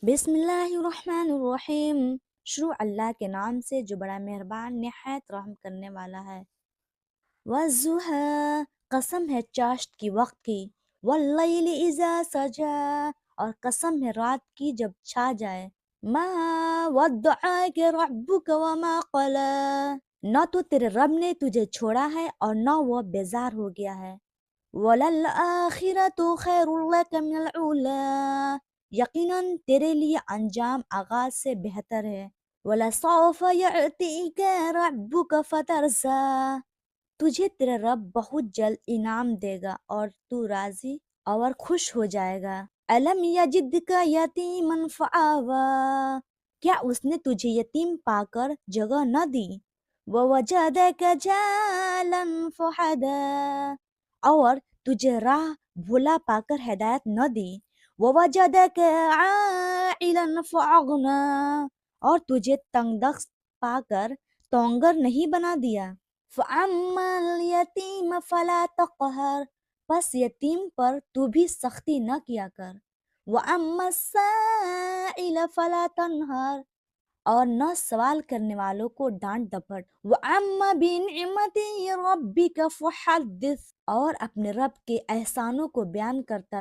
بسم اللہ الرحمن الرحیم۔ شروع اللہ کے نام سے جو بڑا مہربان نہایت رحم کرنے والا ہے۔ والضحیٰ، قسم ہے چاشت کی وقت کی۔ واللیل اذا سجا، اور قسم ہے رات کی جب چھا جائے۔ ما ودعاک ربک وما قلی، نہ تو تیرے رب نے تجھے چھوڑا ہے اور نہ وہ بیزار ہو گیا ہے۔ وَلَلْآخِرَةُ خَيْرٌ لَكَ مِنَ الْأُولَىٰ، یقیناً تیرے لیے انجام آغاز سے بہتر ہے۔ وَلَسَوْفَ يَعْطِيكَ رَبُّكَ فَتَرْضَىٰ، تجھے تیرا رب بہت جلد انعام دے گا اور تو راضی اور خوش ہو جائے گا۔ أَلَمْ يَجِدْكَ يَتِيمًا فَآوَىٰ، کیا اس نے تجھے یتیم پا کر جگہ نہ دی؟ وَوَجَدَكَ جَالًا فَہَدَىٰ، اور تجھے راہ بھولا پا کر ہدایت نہ دی۔ وَوَجَدَكَ عَائِلًا فَأَغْنَىٰ، اور تجھے تنگ دست پا کر تونگر نہیں بنا دیا۔ فَأَمَّا الْيَتِيمَ فَلَا تَقْهَرْ، پس یتیم پر تو بھی سختی نہ کیا کر۔ وَأَمَّا السَّائِلَ فَلَا تَنْهَرْ، اور نہ سوال کرنے والوں کو ڈانٹ ڈپٹ۔ وَأَمَّا بِنِعْمَةِ رَبِّكَ فَحَدِّثْ، اور اپنے رب کے احسانوں کو بیان کرتا